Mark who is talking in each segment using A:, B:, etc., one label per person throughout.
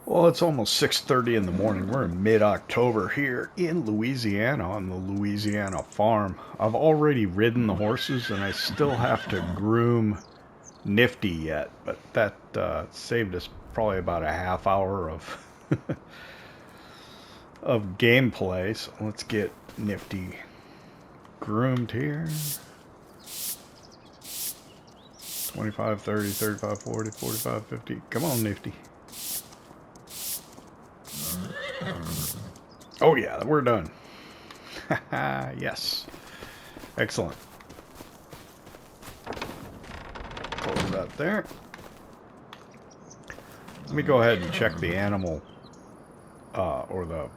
A: Well, it's almost 6:30 in the morning. We're in mid-October here in Louisiana on the Louisiana Farm. I've already ridden the horses and I still have to groom Nifty yet, but that saved us probably about a half hour of of gameplay. So let's get Nifty groomed here. 25, 30, 35, 40, 45, 50. Come on, Nifty. Oh yeah, we're done. Yes. Excellent. Close that there. Let me go ahead and check the animal, or the,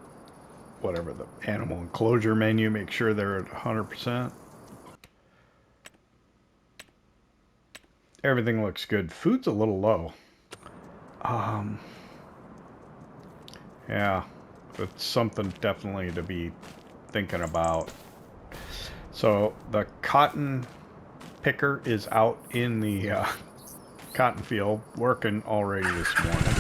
A: whatever, the animal enclosure menu, make sure they're at 100%. Everything looks good. Food's a little low. Yeah, it's something definitely to be thinking about. So the cotton picker is out in the cotton field working already this morning.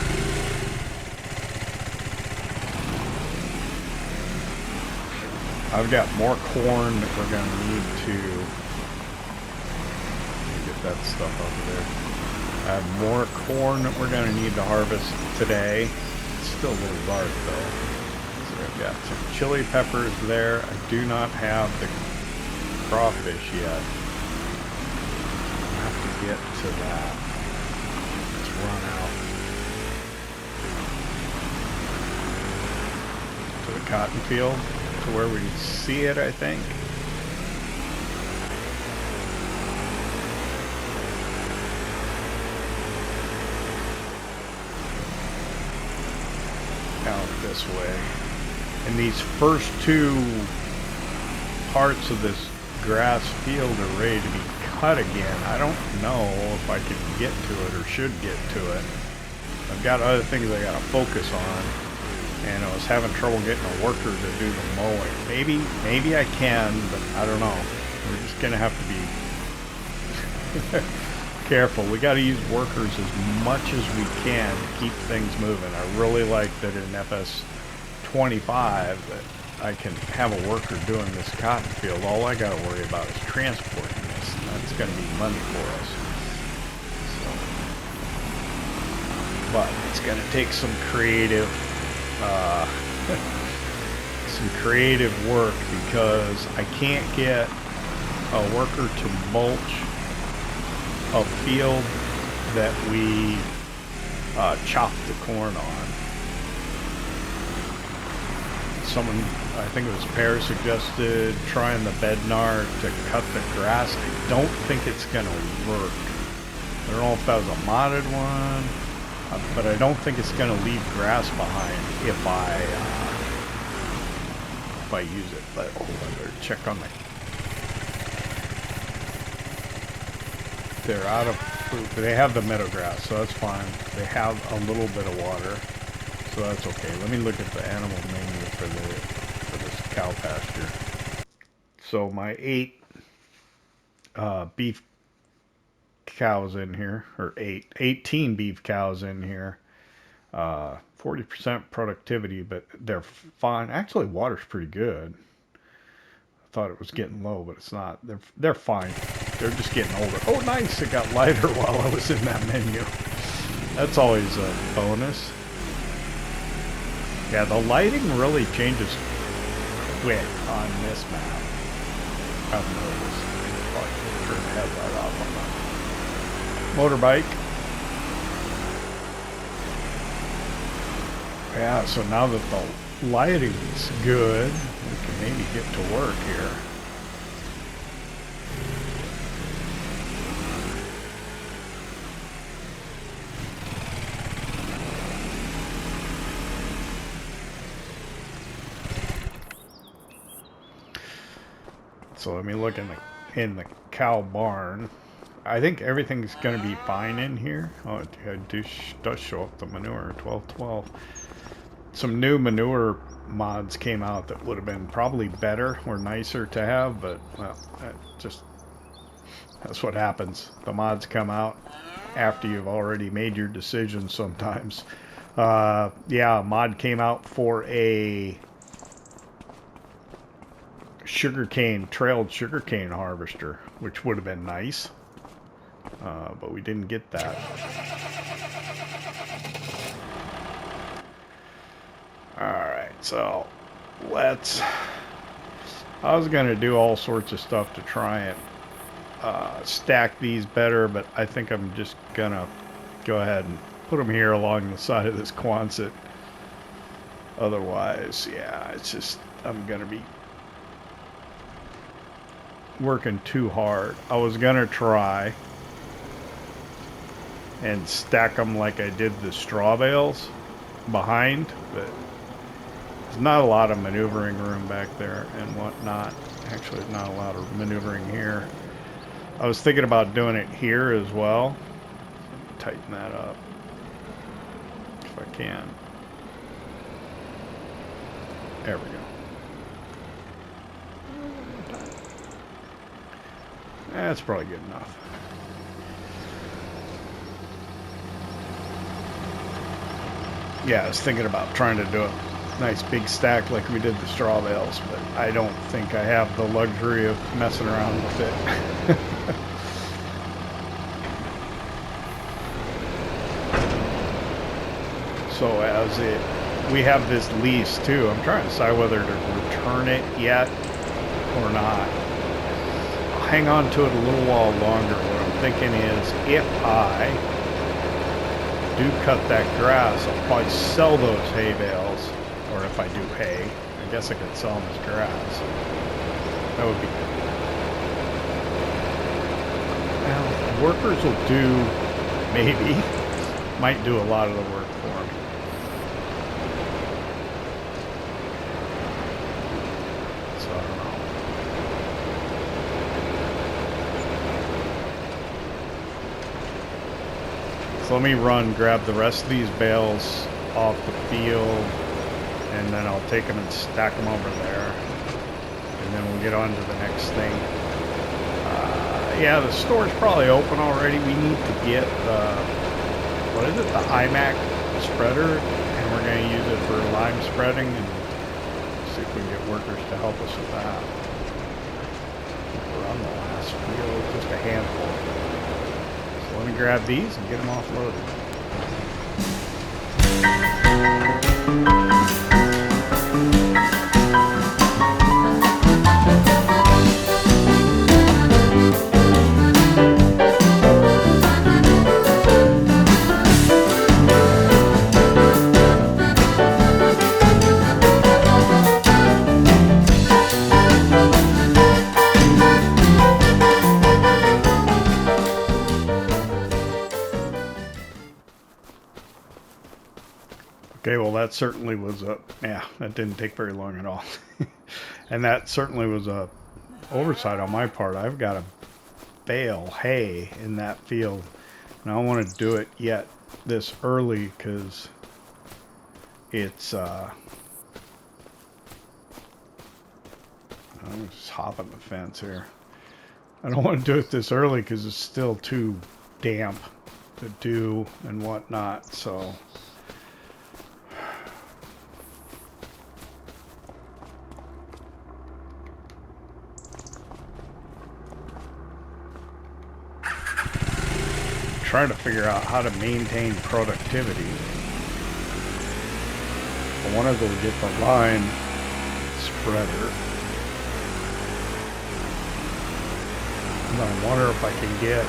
A: I've got more corn that we're going to need to get that stuff over there. I have more corn that we're going to need to harvest today. It's still a little dark though. So I've got some chili peppers there. I do not have the crawfish yet. I have to get to that. Let's run out to the cotton field, to where we see it, I think. Out this way. And these first two parts of this grass field are ready to be cut again. I don't know if I can get to it or should get to it. I've got other things I gotta focus on, and I was having trouble getting a worker to do the mowing. Maybe I can, but I don't know. We're just gonna have to be careful. We got to use workers as much as we can to keep things moving. I really like that in FS25 that I can have a worker doing this cotton field. All I got to worry about is transporting this, and that's going to be money for us. So, but it's going to take some creative work, because I can't get a worker to mulch a field that we chopped the corn on. Someone, I think it was Pear, suggested trying the Bednar to cut the grass. I don't think it's going to work. I don't know if that was a modded one, but I don't think it's going to leave grass behind if I use it. But oh, I better check on the. They're out of fruit. They have the meadow grass, so that's fine. They have a little bit of water, so that's okay. Let me look at the animal menu for this cow pasture. So my 8 beef cows in here, or 18 beef cows in here. 40% productivity, but they're fine. Actually, water's pretty good. I thought it was getting low, but it's not. They're fine. They're just getting older. Oh, nice! It got lighter while I was in that menu. That's always a bonus. Yeah, the lighting really changes quick on this map. I've noticed. Probably turn the headlight off on that motorbike. Yeah, so now that the lighting's good, we can maybe get to work here. So let me look in the cow barn. I think everything's going to be fine in here. Oh, it does show up the manure, 1212. Some new manure mods came out that would have been probably better or nicer to have, but well, just That's what happens. The mods come out after you've already made your decision sometimes. Yeah, a mod came out for a trailed sugarcane harvester, which would have been nice. But we didn't get that. Alright, so let's... I was going to do all sorts of stuff to try and stack these better, but I think I'm just going to go ahead and put them here along the side of this Quonset. Otherwise, yeah, it's just, I'm going to be working too hard. I was going to try and stack them like I did the straw bales behind, but there's not a lot of maneuvering room back there and whatnot. Actually, there's not a lot of maneuvering here. I was thinking about doing it here as well. Tighten that up if I can. There we go. That's probably good enough. Yeah, I was thinking about trying to do a nice big stack like we did the straw bales, but I don't think I have the luxury of messing around with it. So we have this lease too. I'm trying to decide whether to return it yet or not. I'll hang on to it a little while longer. What I'm thinking is if I do cut that grass, I'll probably sell those hay bales. Or if I do hay, I guess I could sell them as grass. That would be good. Well, workers will do, maybe, might do a lot of the work for me. So I don't know. So let me grab the rest of these bales off the field. And then I'll take them and stack them over there. And then we'll get on to the next thing. Yeah, the store's probably open already. We need to get the, what is it, the Imak spreader. And we're going to use it for lime spreading. And see if we can get workers to help us with that. We're on the last field, just a handful. So let me grab these and get them offloaded. Okay, well that certainly was yeah, that didn't take very long at all. And that certainly was a oversight on my part. I've got to bale hay in that field. And I don't want to do it yet this early because it's, I'm just hopping the fence here. I don't want to do it this early because it's still too damp to do and whatnot, so... Trying to figure out how to maintain productivity. I want to go get the line spreader. And I wonder if I can get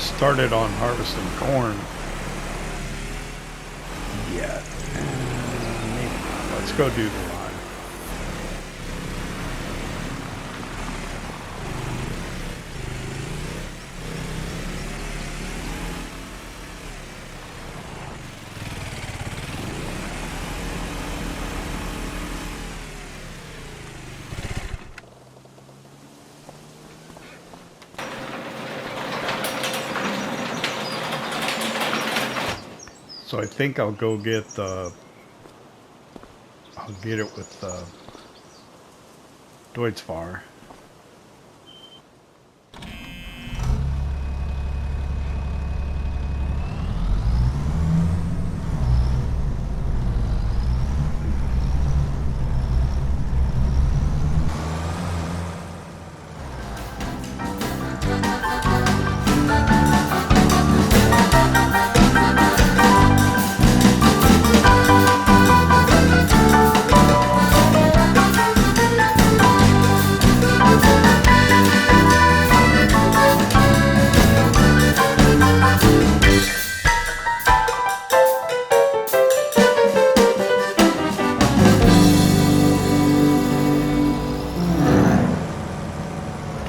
A: started on harvesting corn yet. Maybe not. Let's go do the line. So I think I'll go get the, I'll get it with the Deutzfahr.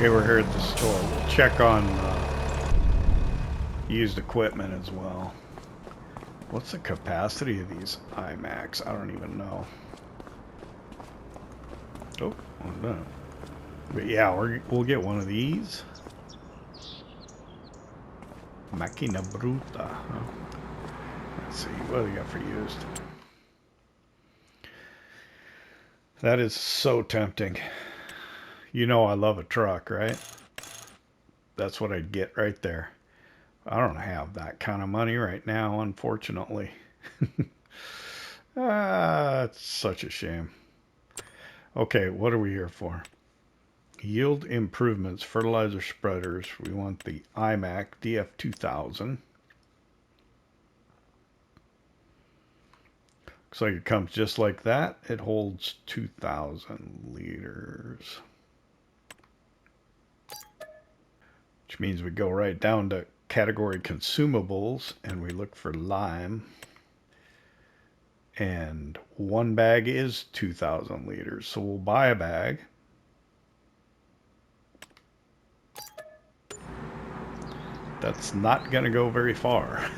A: Okay, we're here at the store. We'll check on used equipment as well. What's the capacity of these Imaks? I don't even know. Oh, what's that? But yeah, we'll get one of these. Macchina Bruta. Huh? Let's see, what do we got for used? That is so tempting. You know I love a truck, right? That's what I'd get right there. I don't have that kind of money right now, unfortunately. It's such a shame. Okay, what are we here for? Yield improvements, fertilizer spreaders. We want the Imak DF2000. Looks like it comes just like that. It holds 2,000 liters. Which means we go right down to category consumables and we look for lime. And one bag is 2,000 liters. So we'll buy a bag. That's not going to go very far.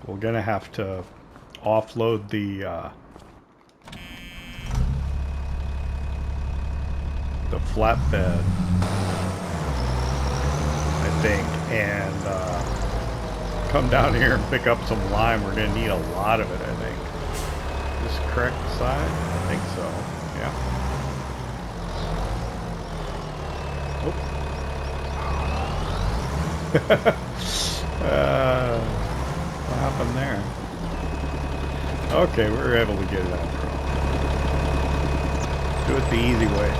A: We're going to have to offload the flatbed, I think, and come down here and pick up some lime. We're going to need a lot of it, I think. Is this correct side? I think so. Yeah. What happened there? Okay, we were able to get it out. Do it the easy way.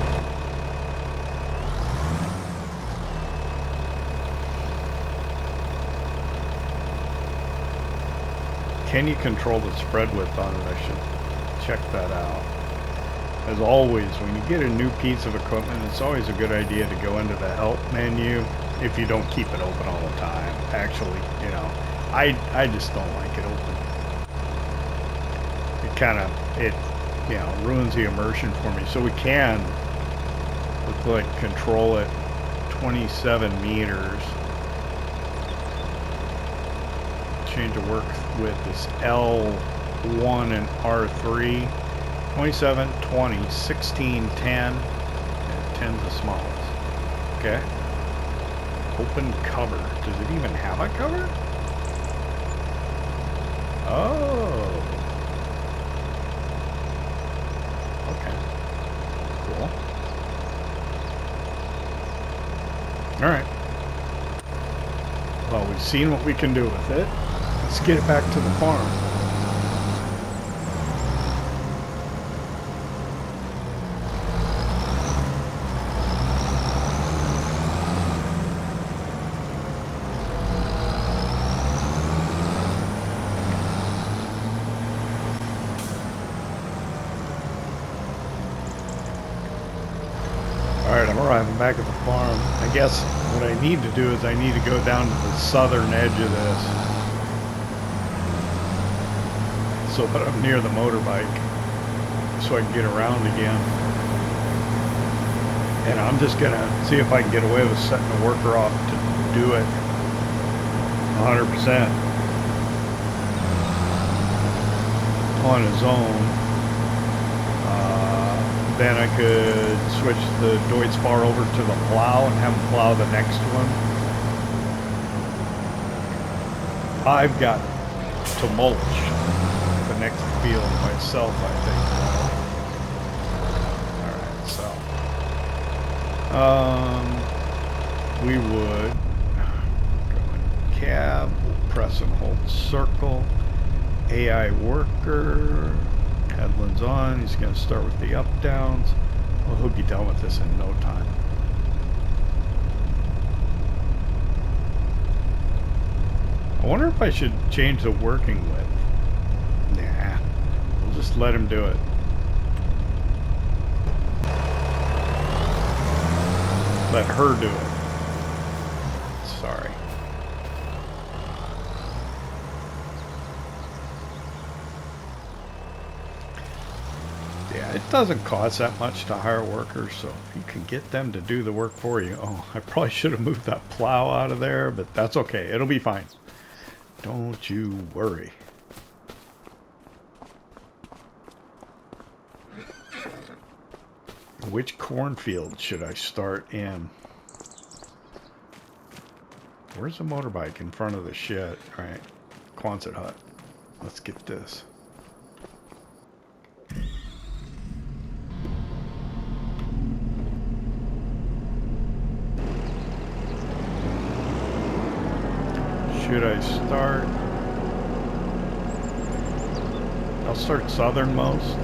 A: Can you control the spread width on it? I should check that out. As always, when you get a new piece of equipment, it's always a good idea to go into the help menu if you don't keep it open all the time. Actually, you know, I just don't like it open. It kind of, you know, ruins the immersion for me. So we can, look like, control it 27 meters. Change of work with this L1 and R3. 27, 20, 16, 10, and 10's the smallest. Okay. Open cover. Does it even have a cover? Oh. Okay. Cool. Alright. Well, we've seen what we can do with it. Let's get it back to the farm. Alright, I'm arriving back at the farm. I guess what I need to do is I need to go down to the southern edge of this, so that I'm near the motorbike, so I can get around again. And I'm just gonna see if I can get away with setting the worker off to do it 100% on his own. Then I could switch the Deutz bar over to the plow and have him plow the next one. I've got to mulch the next field myself, I think. Alright, so we would go in cab, we'll press and hold circle, AI worker, headlands on. He's going to start with the up downs. Well, he'll be done with this in no time. I wonder if I should change the working width. Nah, we'll just let him do it. Let her do it. Sorry. Yeah, it doesn't cost that much to hire workers, so if you can get them to do the work for you. Oh, I probably should have moved that plow out of there, but that's okay. It'll be fine. Don't you worry. Which cornfield should I start in? Where's the motorbike? In front of the shed. All right, Quonset hut. Let's get this. Should I start? I'll start southernmost.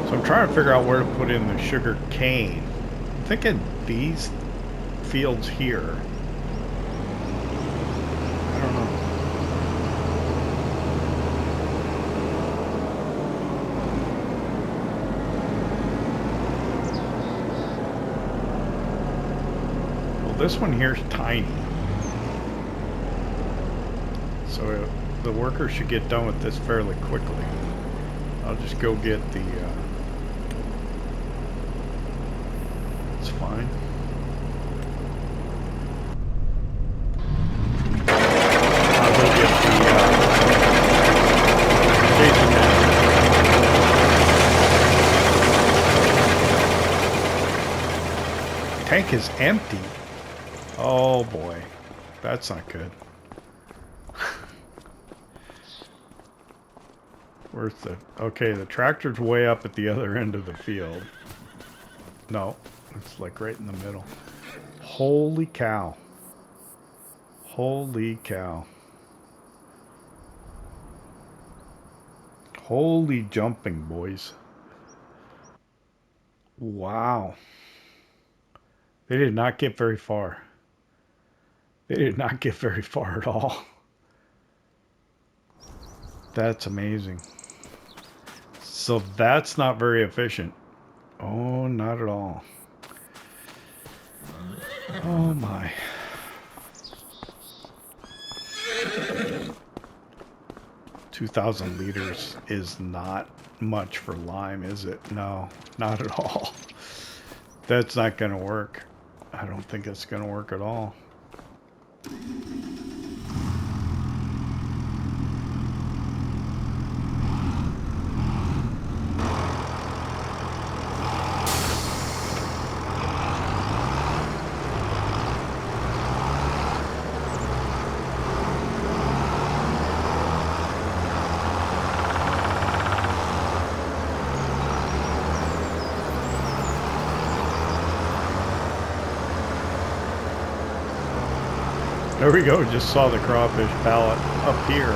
A: So I'm trying to figure out where to put in the sugar cane. I'm thinking these fields here. I don't know. This one here is tiny, so the workers should get done with this fairly quickly. I'll just go get the it's fine. I'll go get the Jason man. Tank is empty. Oh boy, that's not good. Where's the... Okay, the tractor's way up at the other end of the field. No, it's like right in the middle. Holy cow. Holy cow. Holy jumping, boys. Wow. They did not get very far. They did not get very far at all. That's amazing. So that's not very efficient. Oh, not at all. Oh my. $2,000 liters is not much for lime, is it? No, not at all. That's not going to work. I don't think it's going to work at all. There we go, just saw the crawfish pallet up here.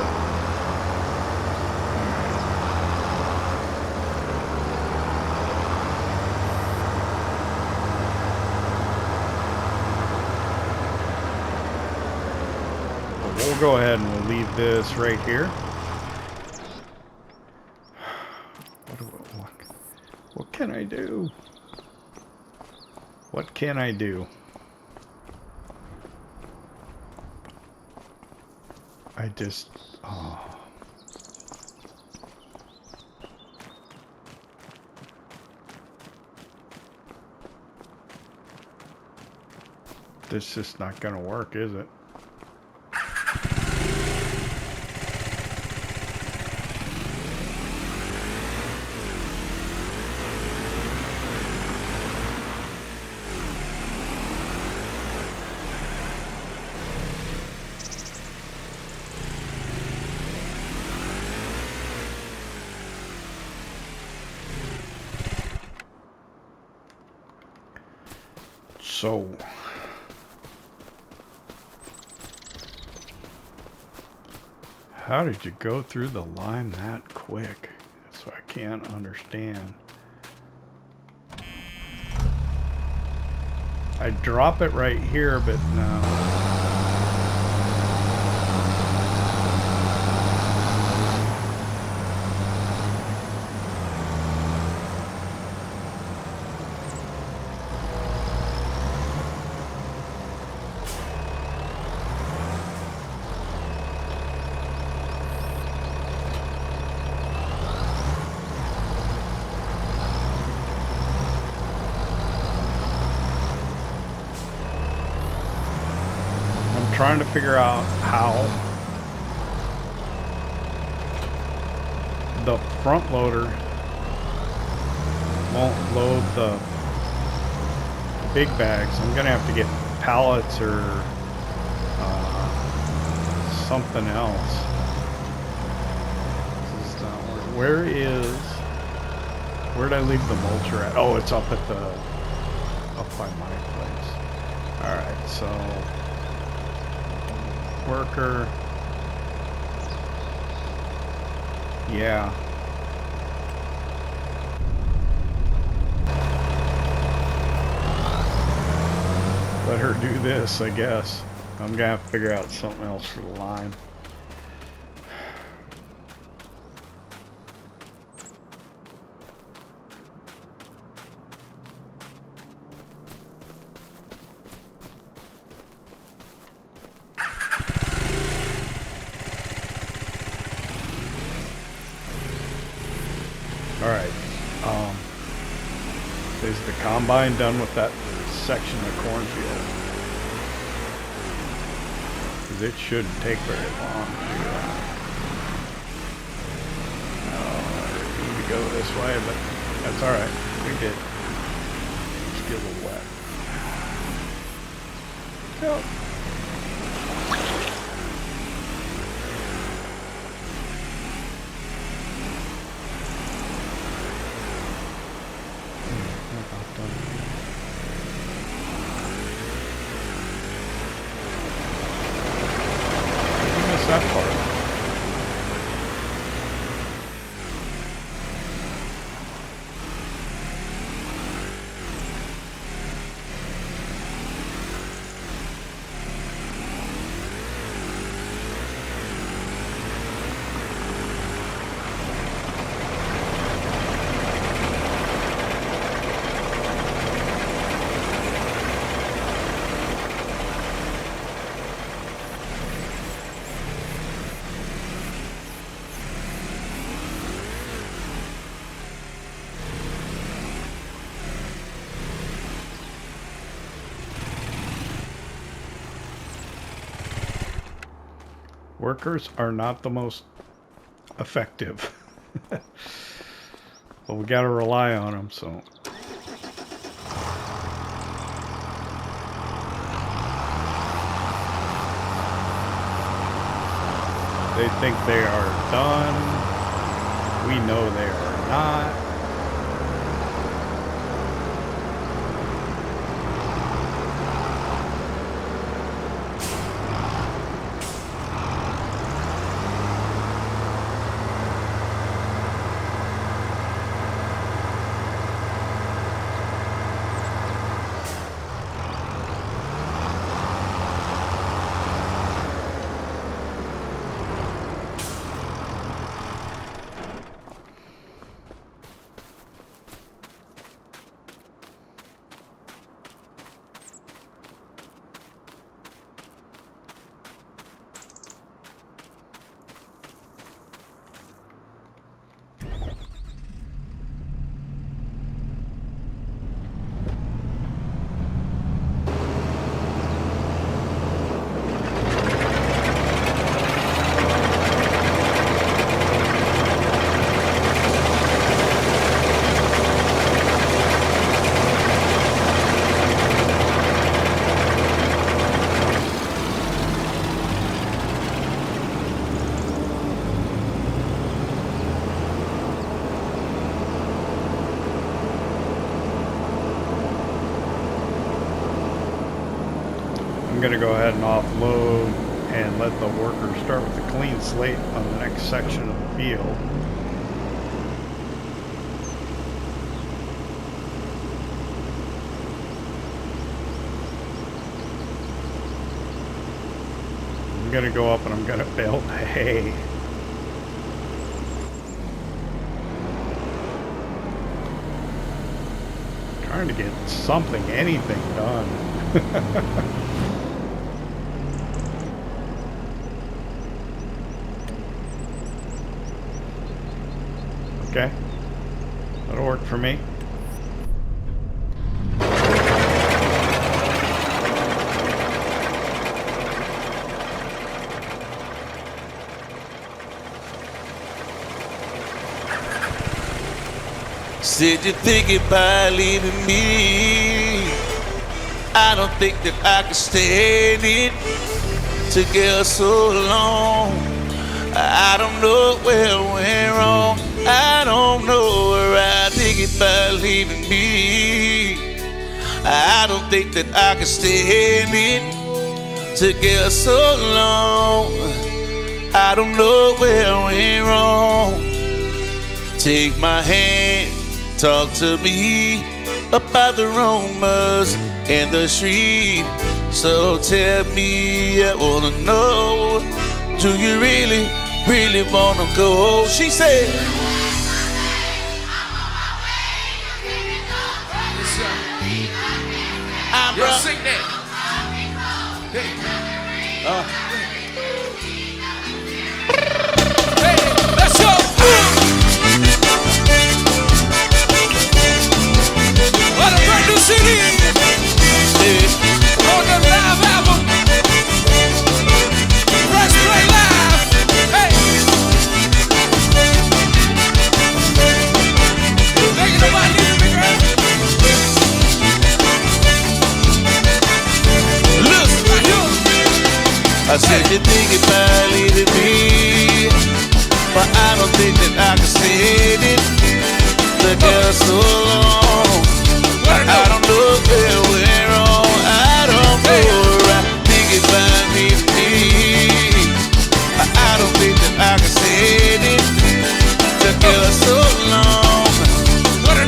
A: But we'll go ahead and we'll leave this right here. What can I do? What can I do? I just, oh. This is just not going to work, is it? So, how did you go through the lime that quick? That's what I can't understand. I drop it right here, but no. trying to figure out how the front loader won't load the big bags. I'm gonna have to get pallets or something else. This is not working. Where'd I leave the mulcher at? Oh, it's up at the, up by my place. Alright, so worker. Yeah. Let her do this, I guess. I'm gonna have to figure out something else for the line. Alright, is the combine done with that section of cornfield? Because it shouldn't take very long to do that. I need to go this way, but that's alright. We did. Just get a little wet. Go. That part. Workers are not the most effective. But we gotta rely on them, so. They think they are done. We know they are not. I'm going to go ahead and offload and let the workers start with a clean slate on the next section of the field. I'm going to go up and I'm going to bale the hay. Trying to get something, anything done. Okay, that'll work for me.
B: said you're thinking about leaving me. I don't think that I can stand it together so long. I don't know where we're wrong. I don't know where I think about leaving me. I don't think that I can stand it together so long. I don't know where we're wrong. Take my hand, talk to me about the rumors in the street. So tell me, I wanna know, do you really, really wanna go? She said, I'm
C: Yo, sing that. Hey. Hey, let's go. What a brand new CD. On the live album. Press play live. Hey. Thinking about you, big girl.
B: look, I said you're thinking about leaving me, but I don't think that I can stand it. The girl so long. I don't know where we're wrong. I don't know where I think about leaving me. I don't think that I can stand it. The girl so long.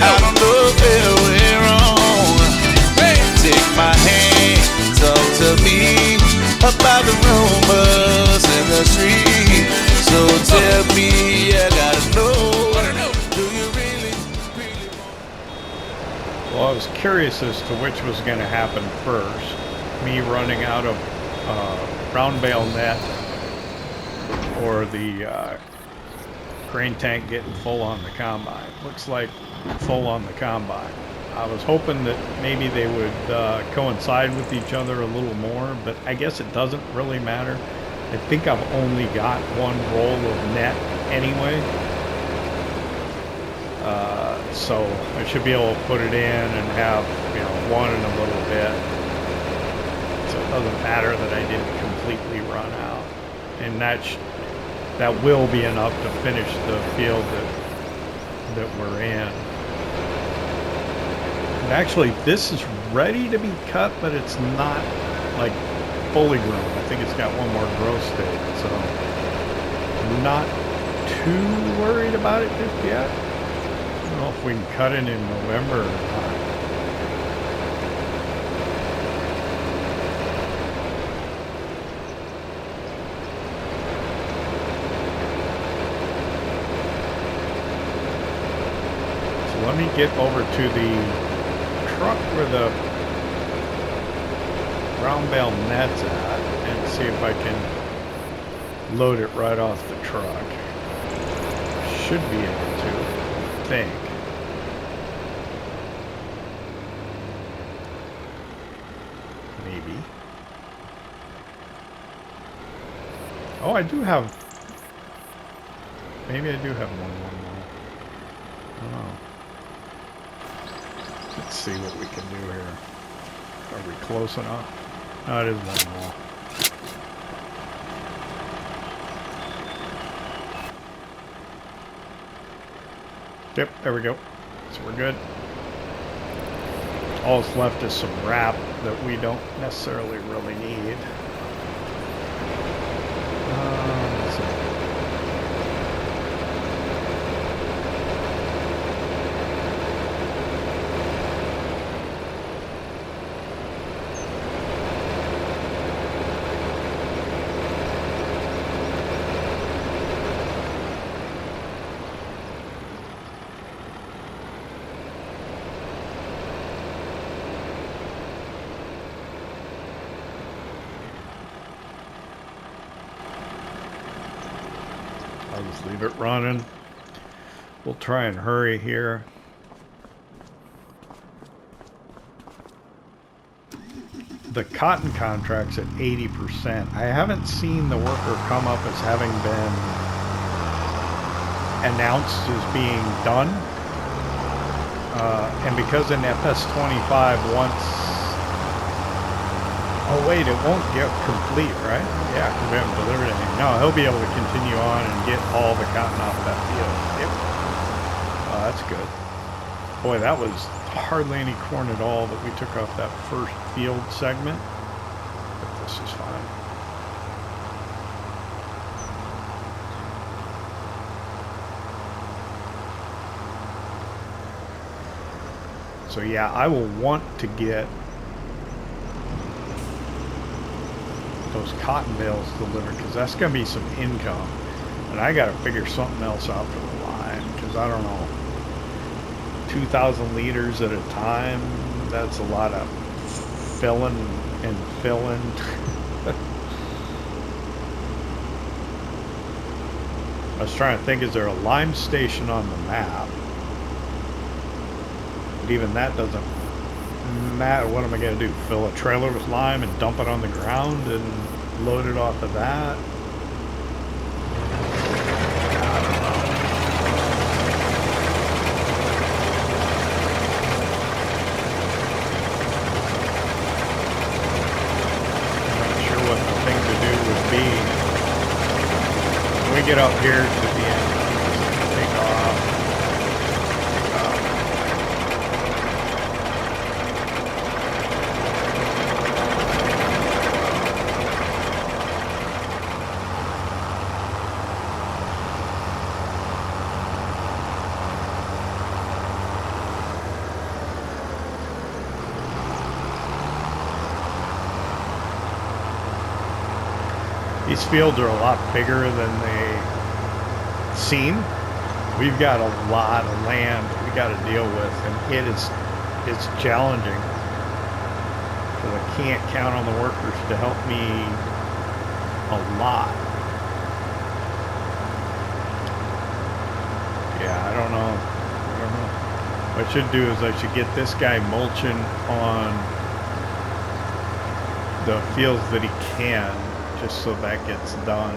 B: I don't know where we're wrong. Take my hand, talk to me about the rumors in the street. So tell me, I gotta know, do you really, really want?
A: Well, I was curious as to which was going to happen first. Me running out of brown bale net or the grain tank getting full on the combine. Looks like full on the combine. I was hoping that maybe they would coincide with each other a little more, but I guess it doesn't really matter. I think I've only got one roll of net anyway. So I should be able to put it in and have, you know, one in a little bit. So it doesn't matter that I didn't completely run out. And that will be enough to finish the field that we're in. And actually, this is ready to be cut, but it's not like fully grown. I think it's got one more growth stage, so I'm not too worried about it just yet. I don't know if we can cut it in November or not. So let me get over to the truck where the brown bale net's at and see if I can load it right off the truck. Should be able to, I think. Maybe. Oh, I do have. Maybe I do have one more. I don't know. Let's see what we can do here. Are we close enough? No, it is one more. Yep, there we go. So we're good. All that's left is some wrap that we don't necessarily really need. Let's see. I'll just leave it running. We'll try and hurry here. The cotton contract's at 80%. I haven't seen the worker come up as having been announced as being done. And because in FS25 once... Oh wait, it won't get complete, right? Yeah, because we haven't delivered anything. No, he'll be able to continue on and get all the cotton off that field. Yep. Oh, that's good. Boy, that was hardly any corn at all that we took off that first field segment. But this is fine. So yeah, I will want to get those cotton bales delivered because that's going to be some income. And I got to figure something else out for the line because I don't know. 2,000 liters at a time, that's a lot of filling and filling. I was trying to think, is there a lime station on the map? But even that doesn't matter. What am I going to do? Fill a trailer with lime and dump it on the ground and load it off of that? Get up here to the end, take off, These fields are a lot bigger than they seem. We've got a lot of land we got to deal with, and it's challenging because I can't count on the workers to help me a lot. Yeah, I don't know. What I should do is I should get this guy mulching on the fields that he can, just so that gets done.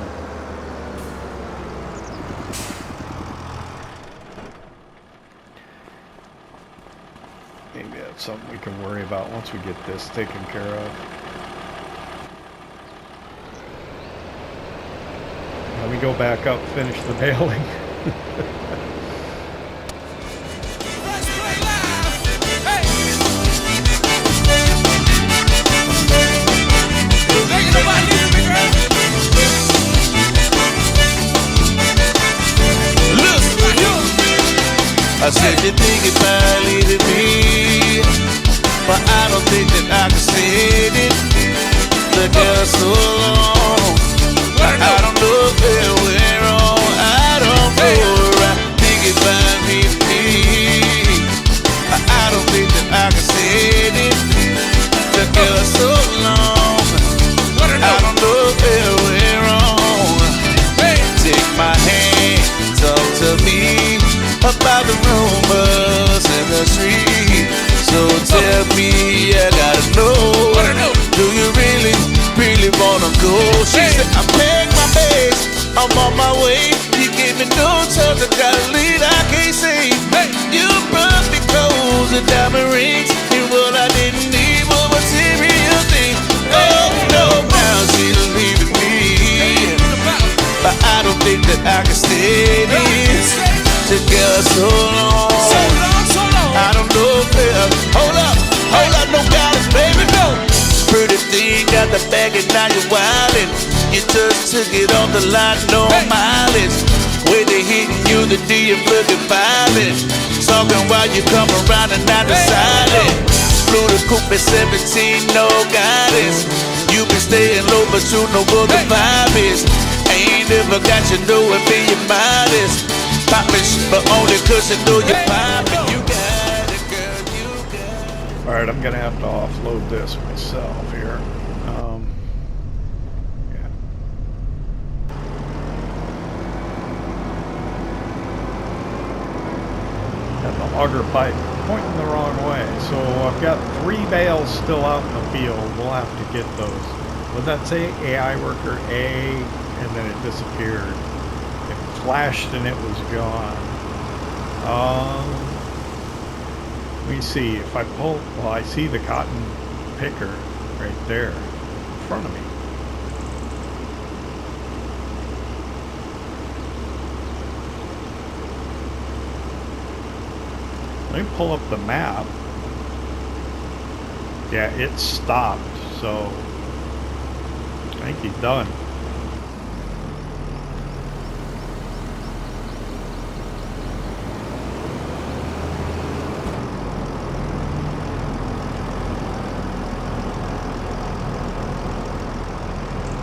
A: Maybe that's something we can worry about once we get this taken care of. Let me go back up, finish the baling.
B: I said you think it might leave me, but I don't think that I can stand it. The girl so long, I don't know where we're on. I don't know. I think it might leave me, but I don't think that I can stand it. The girl so long, I don't know where we're on. Take my hand, talk to me about the rumors in the street. So tell me, I gotta know, do you really, really wanna go? She said, I packed my bags, I'm on my way. You gave me no time, I gotta lead, I can't say. You brought me clothes and diamond rings, and what I didn't need was material things. Oh no, now she's leaving me, but I don't think that I can stay this. Together so long, I don't know where. Hold up, no guidance, baby, no. Pretty thing, got the bag and now you're wildin'. You just took it off the line, no mileage. When they hitting you, the DM looking violent. Talking while you come around and not decided. Flew the coupe at 17, no guidance. You been staying low, but you know what the vibe is. Ain't never got you know it being modest. But only cause you know you're poppin'. You got it, girl, you got it.
A: Alright, I'm gonna have to offload this myself here. Yeah. Got the auger pipe pointing the wrong way. So I've got 3 bales still out in the field. We'll have to get those. Would that say AI worker A? And then it disappeared. Flashed and it was gone. Let me see if I pull. Well, I see the cotton picker right there in front of me. Let me pull up the map. Yeah, it stopped, so I think he's done.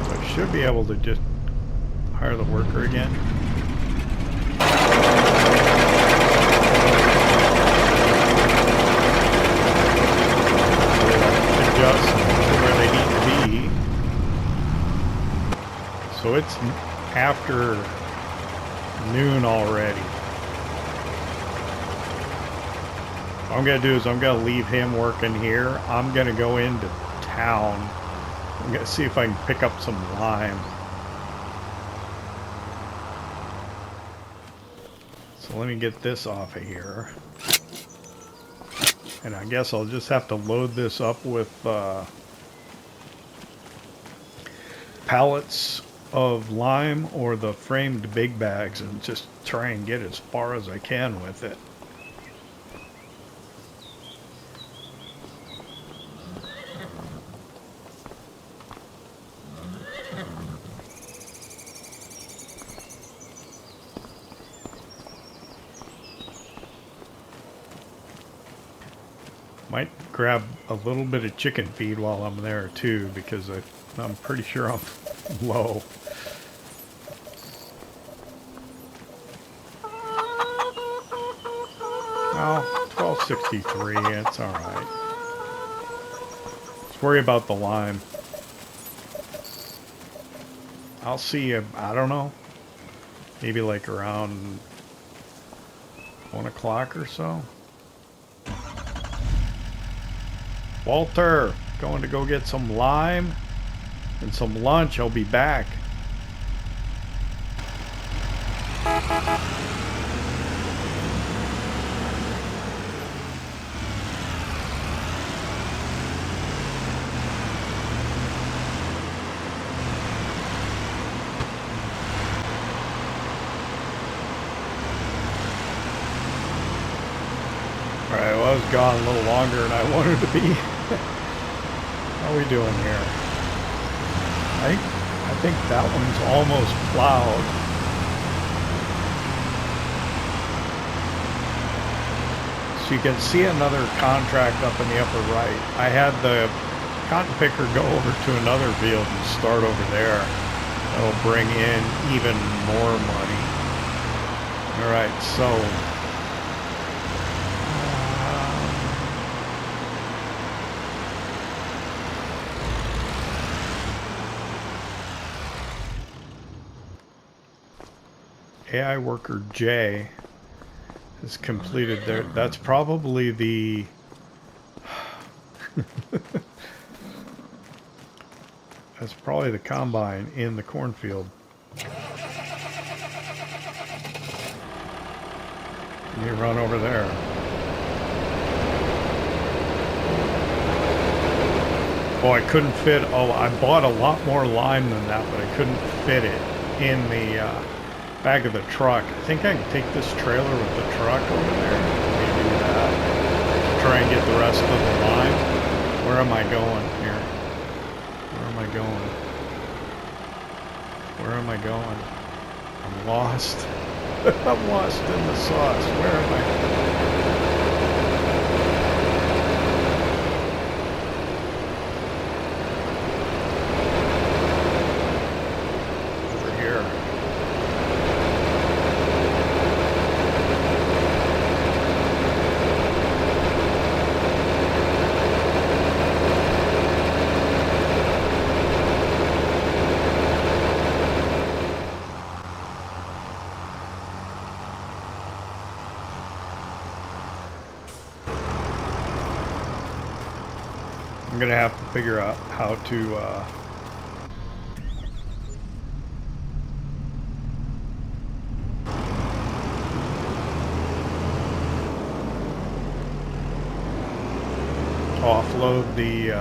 A: So I should be able to just hire the worker again. Adjust to where they need to be. So it's after noon already. What I'm gonna do is I'm gonna leave him working here. I'm gonna go into town. I'm gonna see if I can pick up some lime. So let me get this off of here. And I guess I'll just have to load this up with pallets of lime or the framed big bags and just try and get as far as I can with it. Might grab a little bit of chicken feed while I'm there too, because I'm pretty sure I'm low. Oh, 1263, it's alright. Let's worry about the lime. I'll see you, I don't know, maybe like around 1 o'clock or so. Walter, going to go get some lime and some lunch. I'll be back. Alright, well, I was gone a little longer than I wanted to be. How are we doing here? I think that one's almost plowed. So you can see another contract up in the upper right. I had the cotton picker go over to another field and start over there. That'll bring in even more money. Alright, so AI worker J has completed their, that's probably the that's probably the combine in the cornfield. Let me run over there. Oh, I couldn't fit, oh, I bought a lot more lime than that, but I couldn't fit it in the back of the truck. I think I can take this trailer with the truck over there. Maybe do that. Try and get the rest of the lime. Where am I going here? Where am I going? Where am I going? I'm lost. I'm lost in the sauce. Where am I? I'm gonna have to figure out how to offload the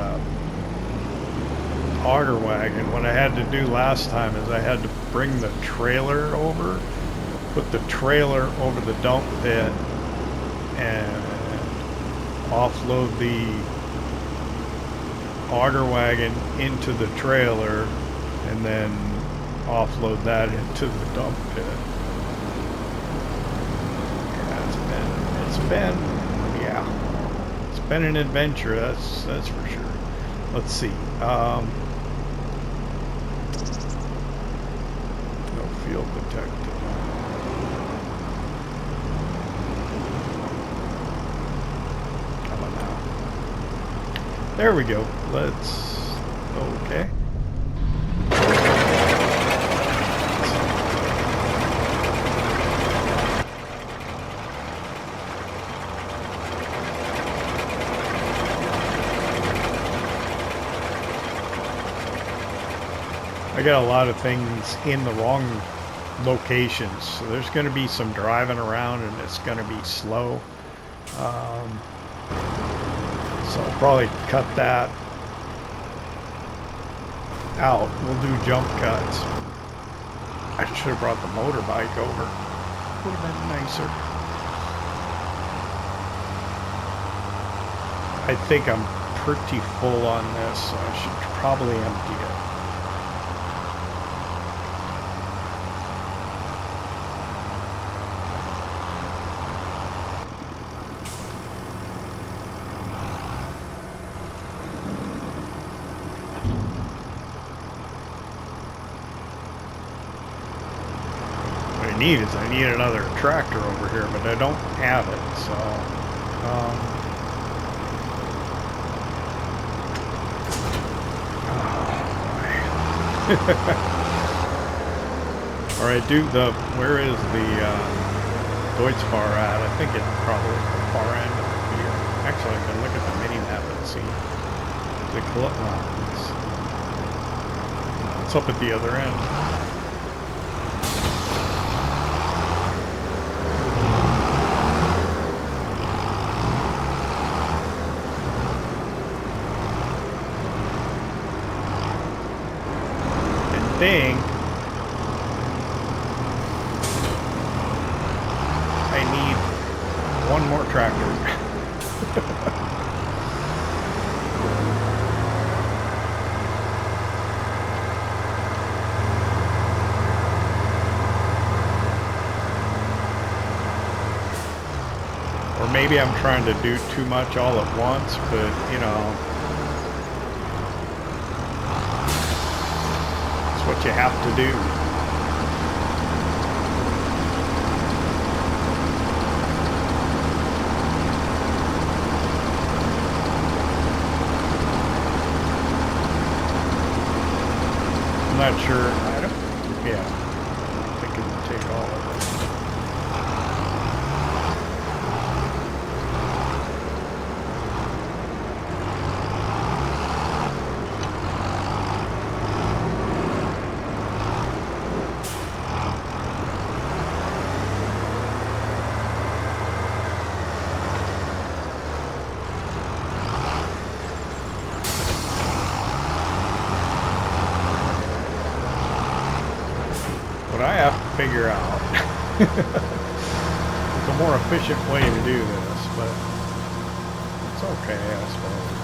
A: auger wagon. What I had to do last time is I had to bring the trailer over, put the trailer over the dump pit, and offload the auger wagon into the trailer, and then offload that into the dump pit. Yeah, it's been an adventure, that's for sure. Let's see. No field detected. Come on now. There we go. Let's. Okay. I got a lot of things in the wrong locations, so there's going to be some driving around and it's going to be slow. So I'll probably cut that out. We'll do jump cuts. I should have brought the motorbike over. Would have been nicer. I think I'm pretty full on this, so I should probably empty it. I need another tractor over here, but I don't have it, so all right, dude, where is the Deutz far at? I think it's probably the far end of here. Actually, I can look at the mini map and see the it's up at the other end. Thing I need one more tractor. Or maybe I'm trying to do too much all at once, but you know, what you have to do. I'm not sure. I don't. Yeah. I think it would take all of it. Figure out it's a more efficient way to do this, but it's okay, I suppose.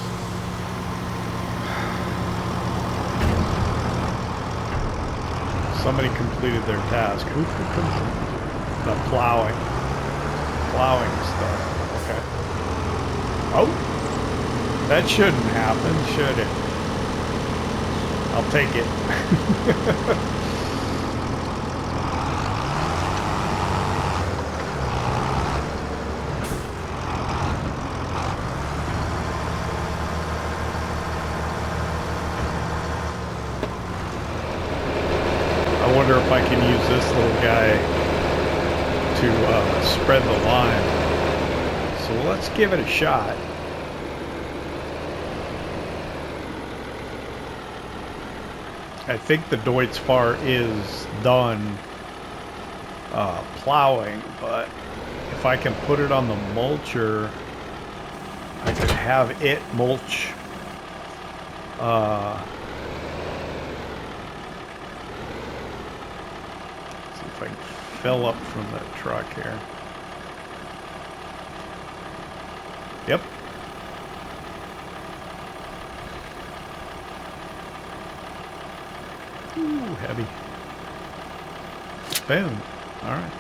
A: Somebody completed their task. Who completed the plowing stuff? Okay. Oh, that shouldn't happen, should it? I'll take it. I wonder if I can use this little guy to spread the line. So let's give it a shot. I think the Deutz Fahr is done plowing, but if I can put it on the mulcher, I could have it mulch. See if I can fill up from the truck here. Yep. Ooh, heavy. Boom. All right.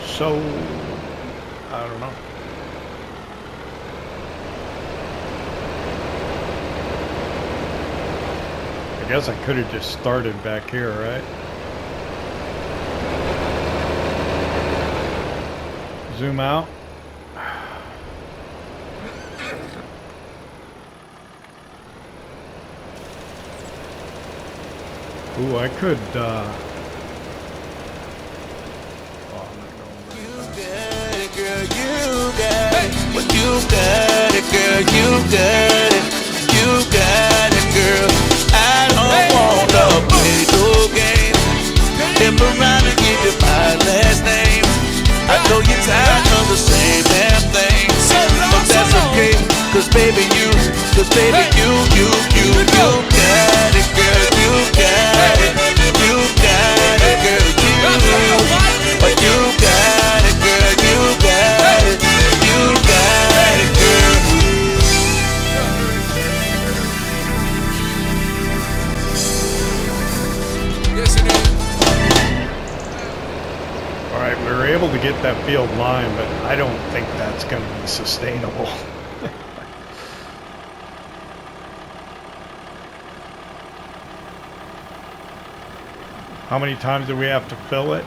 A: So, I don't know. I guess I could have just started back here, right? Zoom out. Ooh, I could,
B: You got it, girl, you got it. Well, you got it, girl, you got it. You got it, girl. I don't wanna play no games. Step around and give you my last name. I know you're tired of the same damn thing, but that's okay, cause baby you got it, girl, you got it, you got it, girl, but you got it, girl, you got it, girl.
C: Yes, it is.
A: alright, we were able to get that field line, but I don't think that's going to be sustainable. How many times do we have to fill it?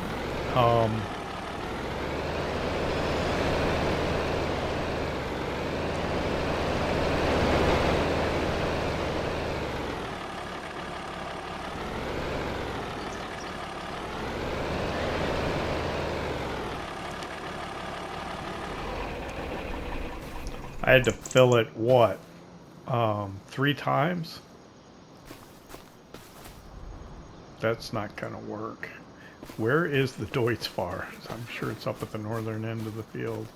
A: I had to fill it, what? 3 times? That's not gonna work. Where is the Deutz Farm? I'm sure it's up at the northern end of the field.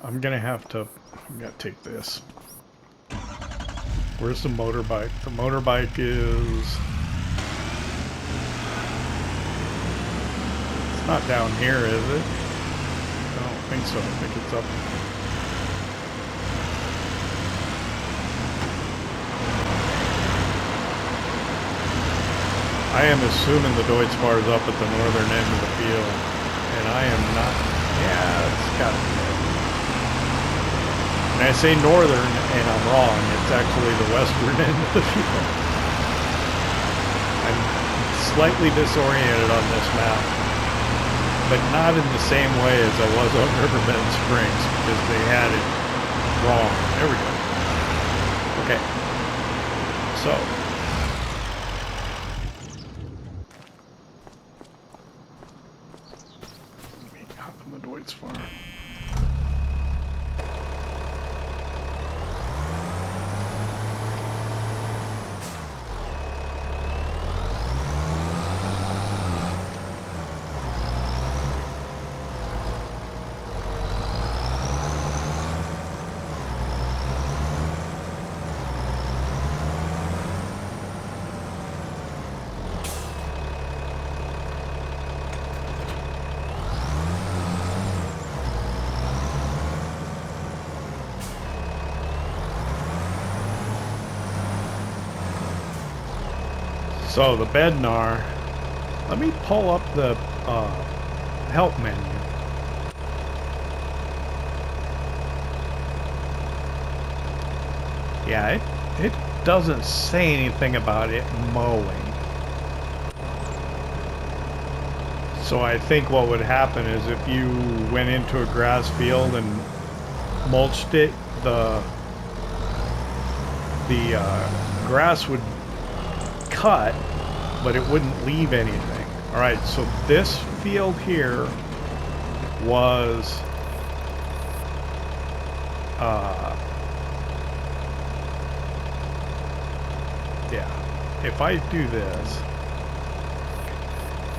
A: I'm gonna take this. Where's the motorbike? The motorbike is... It's not down here, is it? I don't think so. I think it's up... I am assuming the Deutz Farm is up at the northern end of the field, and I am not. Yeah, it's got to be it. And I say northern, and I'm wrong. It's actually the western end of the field. I'm slightly disoriented on this map, but not in the same way as I was on Riverbend Springs, because they had it wrong. There we go. Okay. So. Deutz Farm. So the Bednar, let me pull up the help menu. Yeah, it doesn't say anything about it mowing. So I think what would happen is if you went into a grass field and mulched it, the grass would cut, but it wouldn't leave anything. All right, so this field here was yeah, if I do this,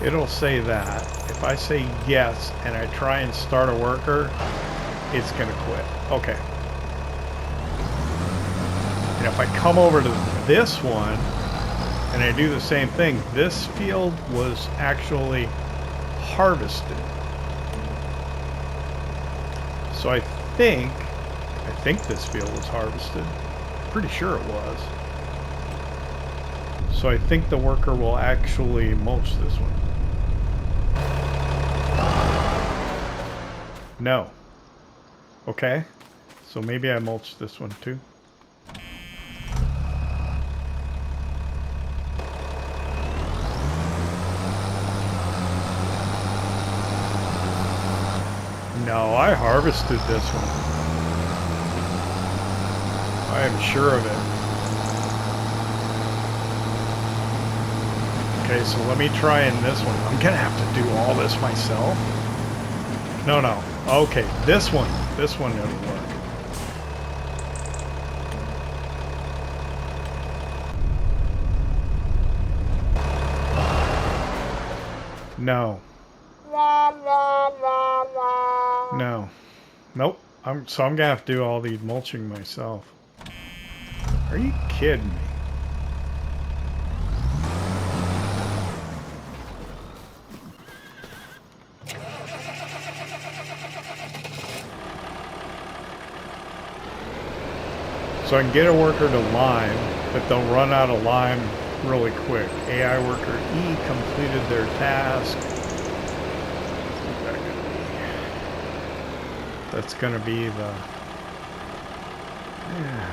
A: it'll say that. If I say yes and I try and start a worker, it's gonna quit. Okay. And if I come over to this one and I do the same thing, this field was actually harvested. So I think this field was harvested. Pretty sure it was. So I think the worker will actually mulch this one. No. Okay. So maybe I mulched this one too. No, I harvested this one. I am sure of it. Okay, so let me try in this one. I'm gonna have to do all this myself. No, no. Okay, this one it'll work. No. No. Nope. So I'm gonna have to do all the mulching myself. Are you kidding me? So I can get a worker to lime, but they'll run out of lime really quick. AI worker E completed their task. That's gonna be the... Yeah.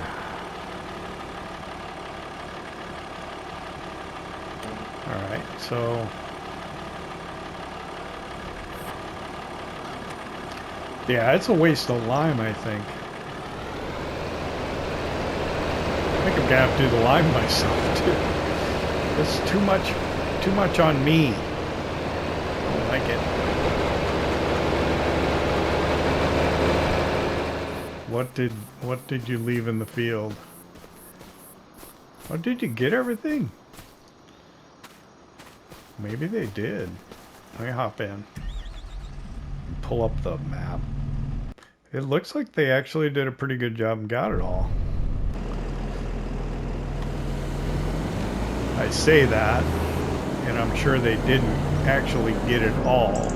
A: Alright, so... Yeah, it's a waste of lime, I think. I think I'm gonna have to do the lime myself, too. This is too much on me. I don't like it. What did you leave in the field? Oh, did you get everything? Maybe they did. Let me hop in. Pull up the map. It looks like they actually did a pretty good job and got it all. I say that, and I'm sure they didn't actually get it all.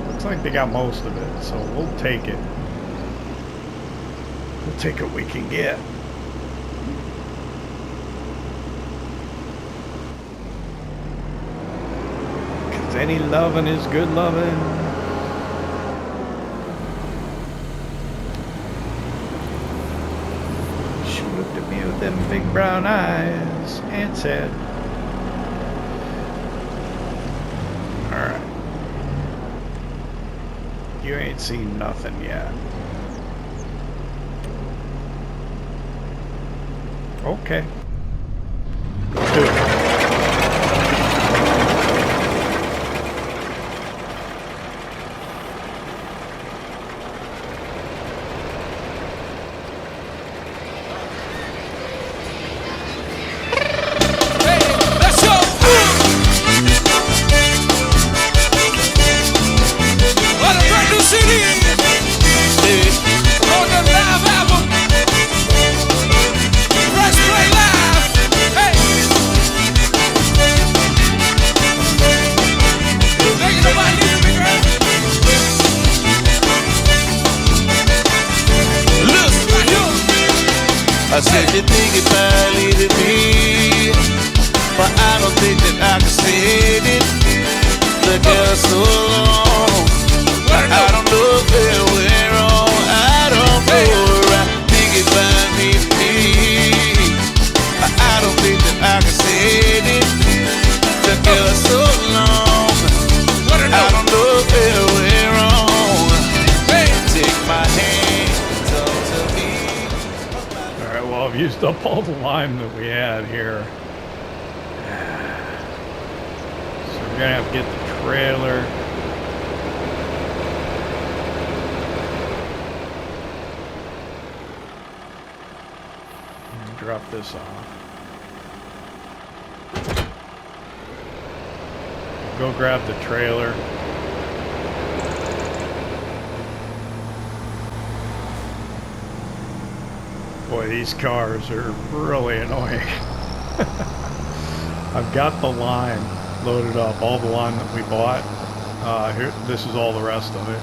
A: Looks like they got most of it, so we'll take it. We'll take what we can get. Cause any loving is good loving. She looked at me with them big brown eyes and said, "Alright. You ain't seen nothing yet." Okay. Let's do it.
C: Hey, let's go! What a brand new CD! On the live album! Press play live! Hey! Thinking about you, big girl?
B: Look,
C: Right here!
B: I said you think about leaving me, but I don't think that I can stand it. The girl's so long, I don't know where we're on. I don't know where I think about leaving me. I don't think that I can stand it. The girl's so long, I don't know where we're on. Take my hand, talk to me.
A: Alright, well, I've used up all the lime that we had here. So we're gonna have to get the trailer. Drop this off. Go grab the trailer. Boy, these cars are really annoying. I've got the line loaded up, all the line that we bought. Here, this is all the rest of it.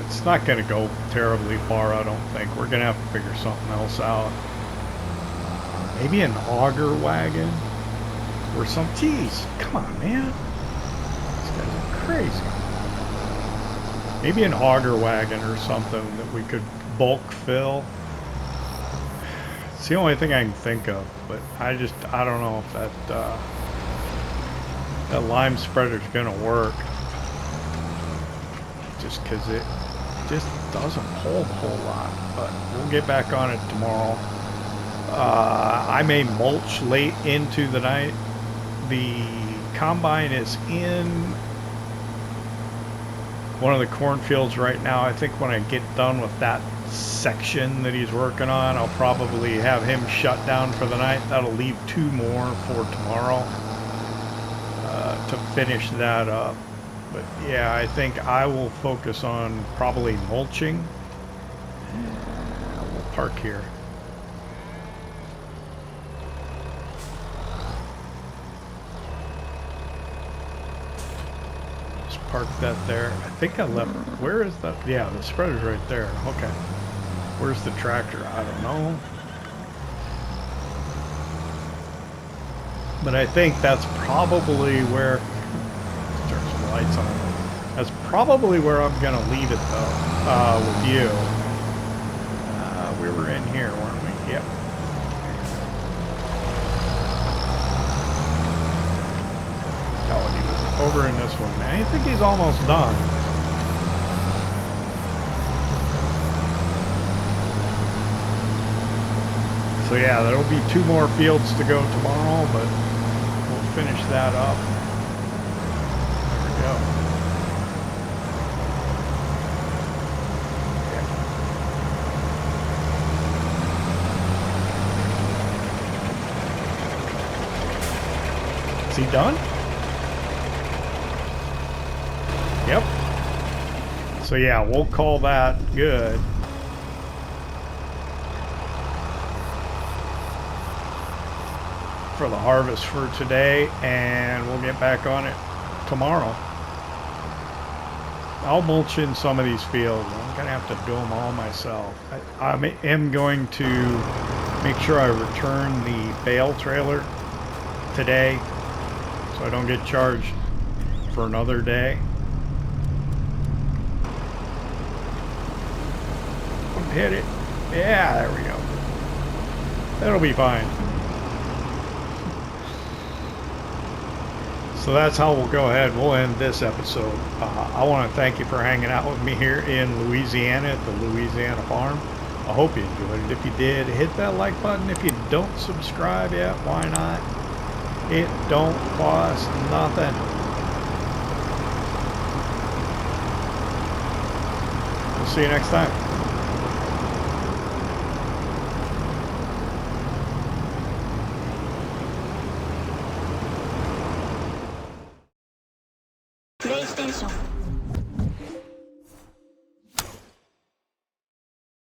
A: It's not going to go terribly far, I don't think. We're going to have to figure something else out. Maybe an auger wagon or some. Jeez, come on, man. These guys are crazy. Maybe an auger wagon or something that we could bulk fill. It's the only thing I can think of, but I don't know if that lime spreader is going to work. Just because it just doesn't hold a whole lot, but we'll get back on it tomorrow. I may mulch late into the night. The combine is in one of the cornfields right now. I think when I get done with that section that he's working on, I'll probably have him shut down for the night. That'll leave 2 more for tomorrow to finish that up. But yeah, I think I will focus on probably mulching. We'll park here. Just park that there. I think I left. Where is that? Yeah, the spreader's right there. Okay. Where's the tractor? I don't know. But I think that's probably where. Turn some lights on. That's probably where I'm gonna leave it though. With you. We were in here, weren't we? Yep. Oh, he was over in this one. I think he's almost done. So yeah, there'll be 2 more fields to go tomorrow, but we'll finish that up. There we go. Yeah. Is he done? Yep. So yeah, we'll call that good. For the harvest for today, and we'll get back on it tomorrow. I'll mulch in some of these fields. I'm gonna have to do them all myself. I am going to make sure I return the bale trailer today so I don't get charged for another day. Hit it. Yeah, there we go. That'll be fine. So that's how we'll go ahead. We'll end this episode. I want to thank you for hanging out with me here in Louisiana at the Louisiana Farm. I hope you enjoyed it. If you did, hit that like button. If you don't subscribe yet, why not? It don't cost nothing. We'll see you next time.
D: PlayStation